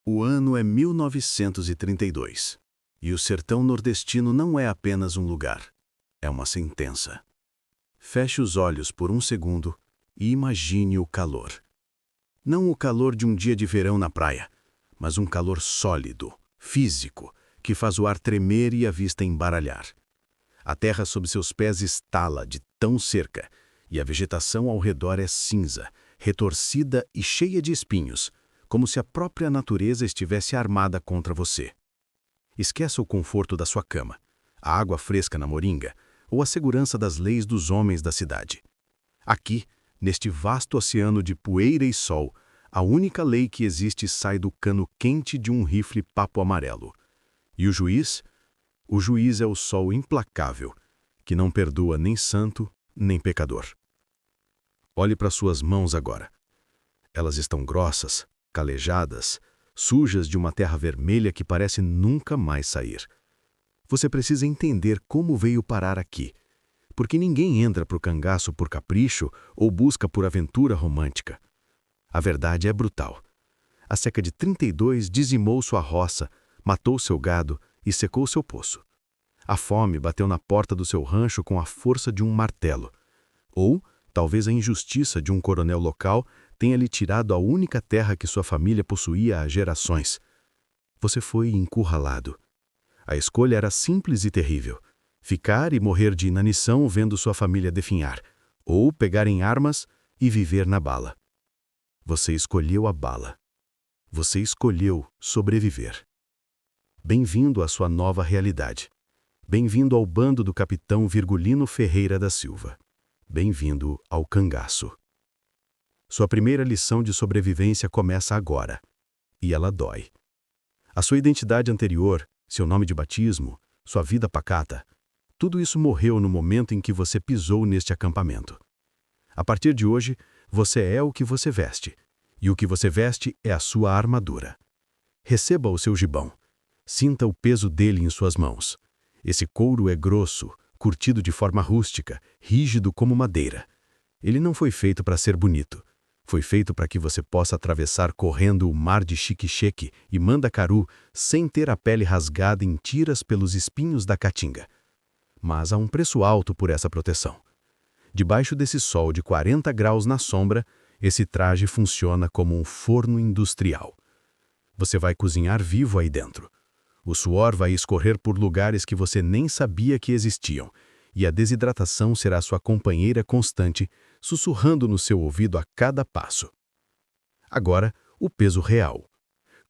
O ano é 1932, e o sertão nordestino não é apenas um lugar, é uma sentença. Feche os olhos por um segundo e imagine o calor. Não o calor de um dia de verão na praia, mas um calor sólido, físico, que faz o ar tremer e a vista embaralhar. A terra sob seus pés estala de tão cerca, e a vegetação ao redor é cinza, retorcida e cheia de espinhos, como se a própria natureza estivesse armada contra você. Esqueça o conforto da sua cama, a água fresca na moringa ou a segurança das leis dos homens da cidade. Aqui, neste vasto oceano de poeira e sol, a única lei que existe sai do cano quente de um rifle papo amarelo. E o juiz? O juiz é o sol implacável, que não perdoa nem santo, nem pecador. Olhe para suas mãos agora. Elas estão grossas, calejadas, sujas de uma terra vermelha que parece nunca mais sair. Você precisa entender como veio parar aqui, porque ninguém entra para o cangaço por capricho ou busca por aventura romântica. A verdade é brutal. A seca de 32 dizimou sua roça, matou seu gado e secou seu poço. A fome bateu na porta do seu rancho com a força de um martelo. Ou, talvez a injustiça de um coronel local tenha lhe tirado a única terra que sua família possuía há gerações. Você foi encurralado. A escolha era simples e terrível: ficar e morrer de inanição vendo sua família definhar, ou pegar em armas e viver na bala. Você escolheu a bala. Você escolheu sobreviver. Bem-vindo à sua nova realidade. Bem-vindo ao bando do capitão Virgulino Ferreira da Silva. Bem-vindo ao cangaço. Sua primeira lição de sobrevivência começa agora. E ela dói. A sua identidade anterior, seu nome de batismo, sua vida pacata, tudo isso morreu no momento em que você pisou neste acampamento. A partir de hoje, você é o que você veste. E o que você veste é a sua armadura. Receba o seu gibão. Sinta o peso dele em suas mãos. Esse couro é grosso, curtido de forma rústica, rígido como madeira. Ele não foi feito para ser bonito. Foi feito para que você possa atravessar correndo o mar de Xique-Cheque e Mandacaru sem ter a pele rasgada em tiras pelos espinhos da caatinga. Mas há um preço alto por essa proteção. Debaixo desse sol de 40 graus na sombra, esse traje funciona como um forno industrial. Você vai cozinhar vivo aí dentro. O suor vai escorrer por lugares que você nem sabia que existiam, e a desidratação será sua companheira constante, sussurrando no seu ouvido a cada passo. Agora, o peso real.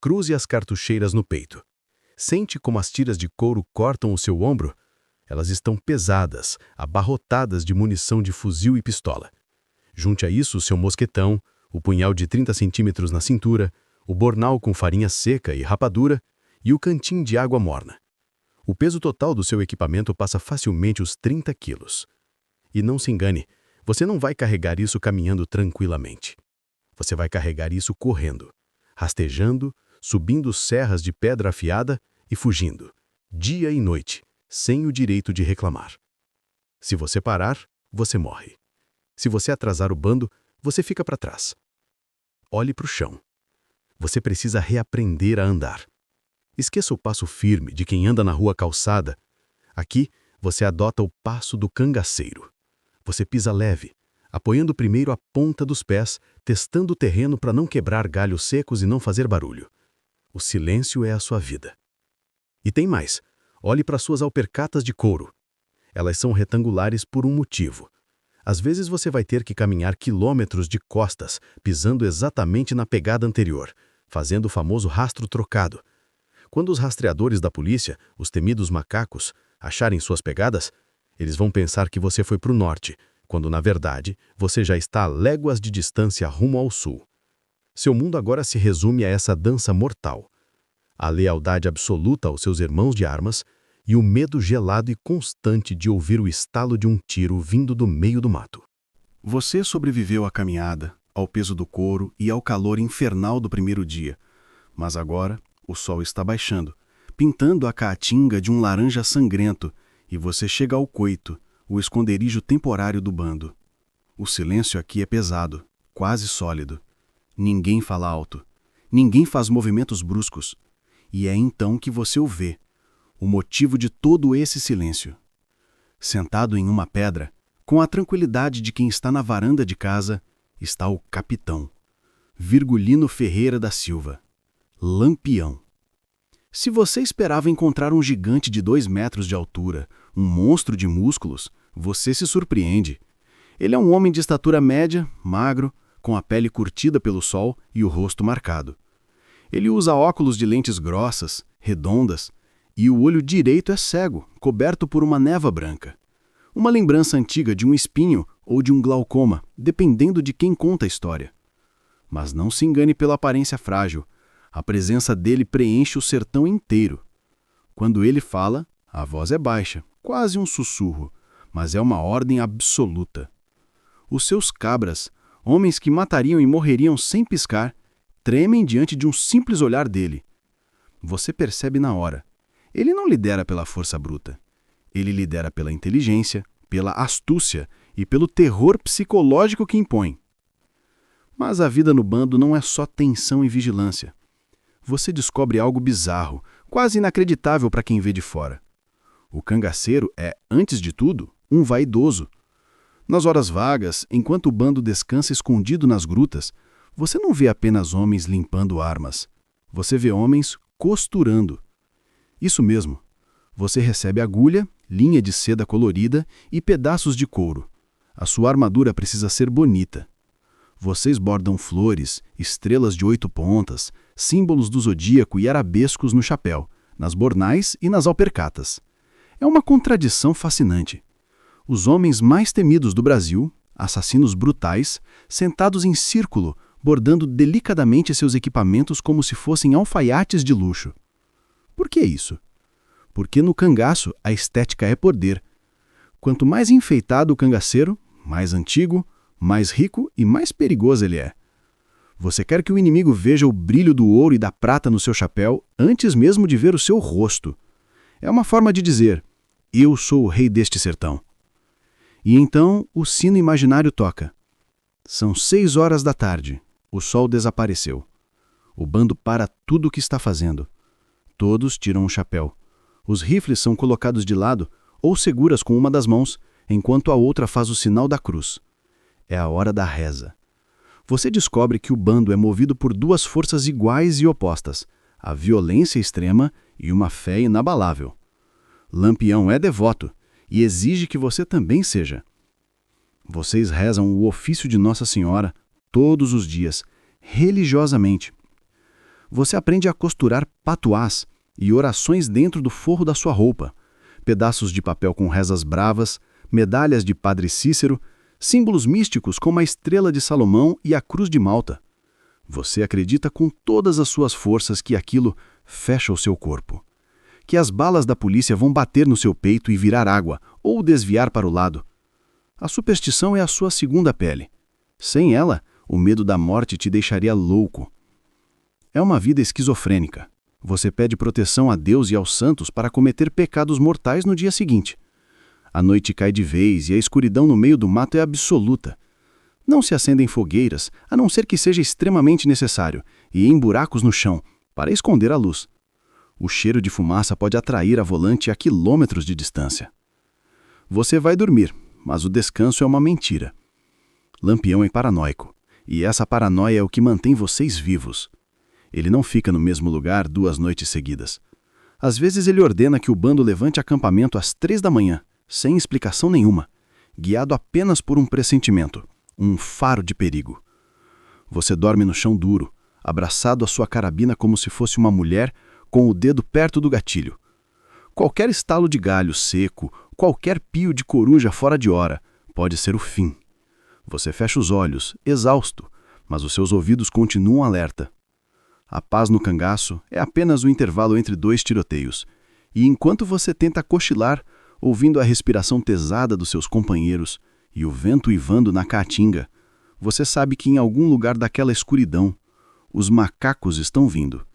Cruze as cartucheiras no peito. Sente como as tiras de couro cortam o seu ombro? Elas estão pesadas, abarrotadas de munição de fuzil e pistola. Junte a isso o seu mosquetão, o punhal de 30 centímetros na cintura, o bornal com farinha seca e rapadura e o cantim de água morna. O peso total do seu equipamento passa facilmente os 30 quilos. E não se engane, você não vai carregar isso caminhando tranquilamente. Você vai carregar isso correndo, rastejando, subindo serras de pedra afiada e fugindo, dia e noite, sem o direito de reclamar. Se você parar, você morre. Se você atrasar o bando, você fica para trás. Olhe para o chão. Você precisa reaprender a andar. Esqueça o passo firme de quem anda na rua calçada. Aqui, você adota o passo do cangaceiro. Você pisa leve, apoiando primeiro a ponta dos pés, testando o terreno para não quebrar galhos secos e não fazer barulho. O silêncio é a sua vida. E tem mais. Olhe para suas alpercatas de couro. Elas são retangulares por um motivo. Às vezes você vai ter que caminhar quilômetros de costas, pisando exatamente na pegada anterior, fazendo o famoso rastro trocado. Quando os rastreadores da polícia, os temidos macacos, acharem suas pegadas, eles vão pensar que você foi para o norte, quando na verdade você já está a léguas de distância rumo ao sul. Seu mundo agora se resume a essa dança mortal. A lealdade absoluta aos seus irmãos de armas e o medo gelado e constante de ouvir o estalo de um tiro vindo do meio do mato. Você sobreviveu à caminhada, ao peso do couro e ao calor infernal do primeiro dia, mas agora o sol está baixando, pintando a caatinga de um laranja sangrento, e você chega ao coito, o esconderijo temporário do bando. O silêncio aqui é pesado, quase sólido. Ninguém fala alto. Ninguém faz movimentos bruscos. E é então que você o vê, o motivo de todo esse silêncio. Sentado em uma pedra, com a tranquilidade de quem está na varanda de casa, está o capitão, Virgulino Ferreira da Silva, Lampião. Se você esperava encontrar um gigante de 2 metros de altura, um monstro de músculos, você se surpreende. Ele é um homem de estatura média, magro, com a pele curtida pelo sol e o rosto marcado. Ele usa óculos de lentes grossas, redondas, e o olho direito é cego, coberto por uma névoa branca. Uma lembrança antiga de um espinho ou de um glaucoma, dependendo de quem conta a história. Mas não se engane pela aparência frágil. A presença dele preenche o sertão inteiro. Quando ele fala, a voz é baixa, quase um sussurro, mas é uma ordem absoluta. Os seus cabras, homens que matariam e morreriam sem piscar, tremem diante de um simples olhar dele. Você percebe na hora. Ele não lidera pela força bruta. Ele lidera pela inteligência, pela astúcia e pelo terror psicológico que impõe. Mas a vida no bando não é só tensão e vigilância. Você descobre algo bizarro, quase inacreditável para quem vê de fora. O cangaceiro é, antes de tudo, um vaidoso. Nas horas vagas, enquanto o bando descansa escondido nas grutas, você não vê apenas homens limpando armas. Você vê homens costurando. Isso mesmo. Você recebe agulha, linha de seda colorida e pedaços de couro. A sua armadura precisa ser bonita. Vocês bordam flores, estrelas de 8 pontas, símbolos do zodíaco e arabescos no chapéu, nas bornais e nas alpercatas. É uma contradição fascinante. Os homens mais temidos do Brasil, assassinos brutais, sentados em círculo, bordando delicadamente seus equipamentos como se fossem alfaiates de luxo. Por que isso? Porque no cangaço a estética é poder. Quanto mais enfeitado o cangaceiro, mais antigo, mais rico e mais perigoso ele é. Você quer que o inimigo veja o brilho do ouro e da prata no seu chapéu antes mesmo de ver o seu rosto. É uma forma de dizer, eu sou o rei deste sertão. E então o sino imaginário toca. São 6 horas da tarde. O sol desapareceu. O bando para tudo o que está fazendo. Todos tiram o chapéu. Os rifles são colocados de lado ou seguras com uma das mãos, enquanto a outra faz o sinal da cruz. É a hora da reza. Você descobre que o bando é movido por 2 forças iguais e opostas, a violência extrema e uma fé inabalável. Lampião é devoto e exige que você também seja. Vocês rezam o ofício de Nossa Senhora todos os dias, religiosamente. Você aprende a costurar patuás e orações dentro do forro da sua roupa, pedaços de papel com rezas bravas, medalhas de Padre Cícero, símbolos místicos como a estrela de Salomão e a cruz de Malta. Você acredita com todas as suas forças que aquilo fecha o seu corpo, que as balas da polícia vão bater no seu peito e virar água, ou desviar para o lado. A superstição é a sua segunda pele. Sem ela, o medo da morte te deixaria louco. É uma vida esquizofrênica. Você pede proteção a Deus e aos santos para cometer pecados mortais no dia seguinte. A noite cai de vez e a escuridão no meio do mato é absoluta. Não se acendem fogueiras, a não ser que seja extremamente necessário, e em buracos no chão, para esconder a luz. O cheiro de fumaça pode atrair a volante a quilômetros de distância. Você vai dormir, mas o descanso é uma mentira. Lampião é paranoico, e essa paranoia é o que mantém vocês vivos. Ele não fica no mesmo lugar 2 noites seguidas. Às vezes ele ordena que o bando levante acampamento às 3 da manhã, sem explicação nenhuma, guiado apenas por um pressentimento, um faro de perigo. Você dorme no chão duro, abraçado à sua carabina como se fosse uma mulher com o dedo perto do gatilho. Qualquer estalo de galho seco, qualquer pio de coruja fora de hora, pode ser o fim. Você fecha os olhos, exausto, mas os seus ouvidos continuam alerta. A paz no cangaço é apenas o intervalo entre 2 tiroteios, e enquanto você tenta cochilar, ouvindo a respiração pesada dos seus companheiros e o vento uivando na caatinga, você sabe que em algum lugar daquela escuridão, os macacos estão vindo,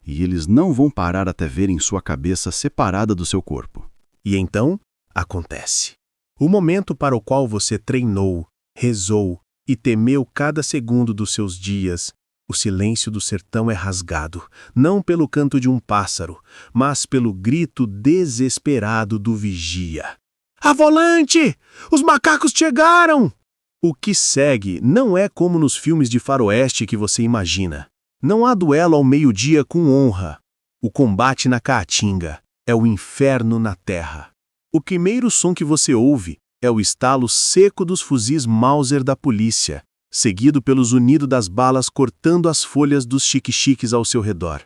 e eles não vão parar até verem sua cabeça separada do seu corpo. E então, acontece. O momento para o qual você treinou, rezou e temeu cada segundo dos seus dias O silêncio do sertão é rasgado, não pelo canto de um pássaro, mas pelo grito desesperado do vigia. "A volante! Os macacos chegaram!" O que segue não é como nos filmes de faroeste que você imagina. Não há duelo ao meio-dia com honra. O combate na Caatinga é o inferno na terra. O primeiro som que você ouve é o estalo seco dos fuzis Mauser da polícia, seguido pelo zunido das balas cortando as folhas dos xique-xiques ao seu redor.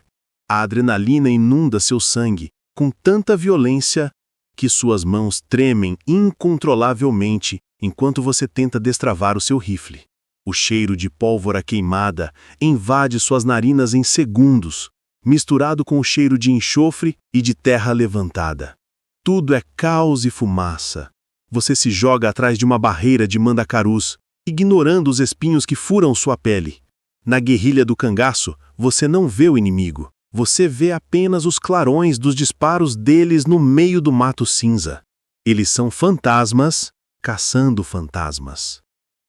A adrenalina inunda seu sangue com tanta violência que suas mãos tremem incontrolavelmente enquanto você tenta destravar o seu rifle. O cheiro de pólvora queimada invade suas narinas em segundos, misturado com o cheiro de enxofre e de terra levantada. Tudo é caos e fumaça. Você se joga atrás de uma barreira de mandacarus, ignorando os espinhos que furam sua pele. Na guerrilha do cangaço, você não vê o inimigo. Você vê apenas os clarões dos disparos deles no meio do mato cinza. Eles são fantasmas caçando fantasmas.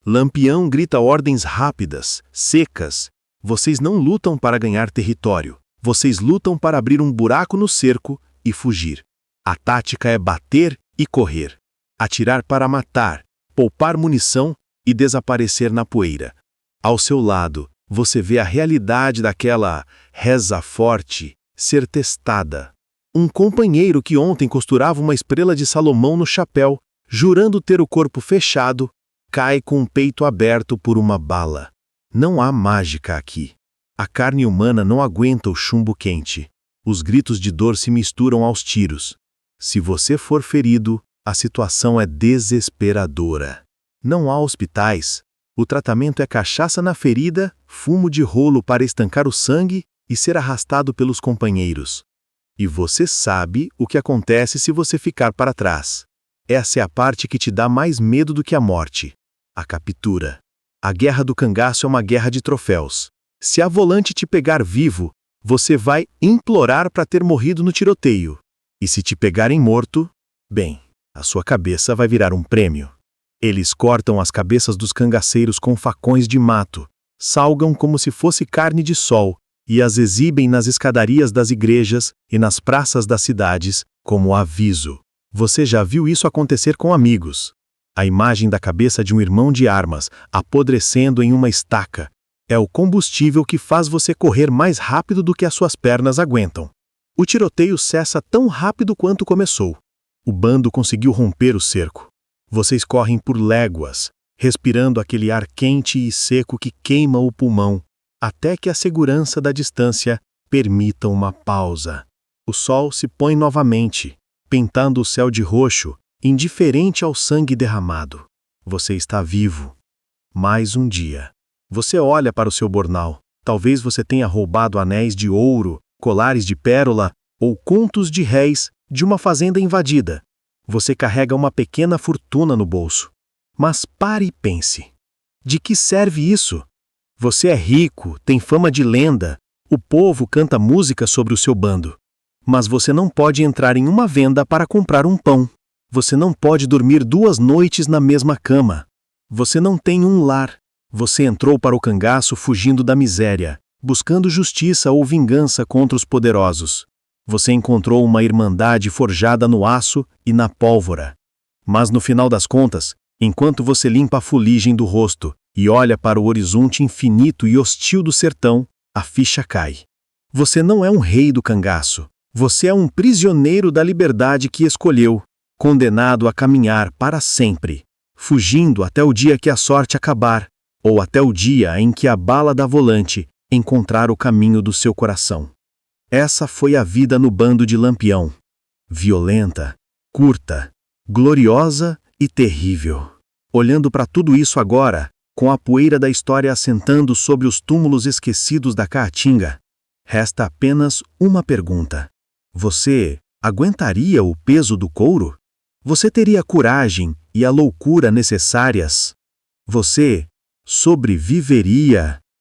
Lampião grita ordens rápidas, secas. Vocês não lutam para ganhar território. Vocês lutam para abrir um buraco no cerco e fugir. A tática é bater e correr. Atirar para matar, poupar munição e desaparecer na poeira. Ao seu lado, você vê a realidade daquela reza forte ser testada. Um companheiro que ontem costurava uma estrela de Salomão no chapéu, jurando ter o corpo fechado, cai com o peito aberto por uma bala. Não há mágica aqui. A carne humana não aguenta o chumbo quente. Os gritos de dor se misturam aos tiros. Se você for ferido, a situação é desesperadora. Não há hospitais. O tratamento é cachaça na ferida, fumo de rolo para estancar o sangue e ser arrastado pelos companheiros. E você sabe o que acontece se você ficar para trás. Essa é a parte que te dá mais medo do que a morte. A captura. A guerra do cangaço é uma guerra de troféus. Se a volante te pegar vivo, você vai implorar para ter morrido no tiroteio. E se te pegarem morto, bem, a sua cabeça vai virar um prêmio. Eles cortam as cabeças dos cangaceiros com facões de mato, salgam como se fosse carne de sol e as exibem nas escadarias das igrejas e nas praças das cidades como aviso. Você já viu isso acontecer com amigos. A imagem da cabeça de um irmão de armas apodrecendo em uma estaca é o combustível que faz você correr mais rápido do que as suas pernas aguentam. O tiroteio cessa tão rápido quanto começou. O bando conseguiu romper o cerco. Vocês correm por léguas, respirando aquele ar quente e seco que queima o pulmão, até que a segurança da distância permita uma pausa. O sol se põe novamente, pintando o céu de roxo, indiferente ao sangue derramado. Você está vivo. Mais um dia. Você olha para o seu bornal. Talvez você tenha roubado anéis de ouro, colares de pérola ou contos de réis de uma fazenda invadida. Você carrega uma pequena fortuna no bolso. Mas pare e pense. De que serve isso? Você é rico, tem fama de lenda, o povo canta música sobre o seu bando. Mas você não pode entrar em uma venda para comprar um pão. Você não pode dormir 2 noites na mesma cama. Você não tem um lar. Você entrou para o cangaço fugindo da miséria, buscando justiça ou vingança contra os poderosos. Você encontrou uma irmandade forjada no aço e na pólvora. Mas no final das contas, enquanto você limpa a fuligem do rosto e olha para o horizonte infinito e hostil do sertão, a ficha cai. Você não é um rei do cangaço. Você é um prisioneiro da liberdade que escolheu, condenado a caminhar para sempre, fugindo até o dia que a sorte acabar, ou até o dia em que a bala da volante encontrar o caminho do seu coração. Essa foi a vida no bando de Lampião. Violenta, curta, gloriosa e terrível. Olhando para tudo isso agora, com a poeira da história assentando sobre os túmulos esquecidos da Caatinga, resta apenas uma pergunta. Você aguentaria o peso do couro? Você teria a coragem e a loucura necessárias? Você sobreviveria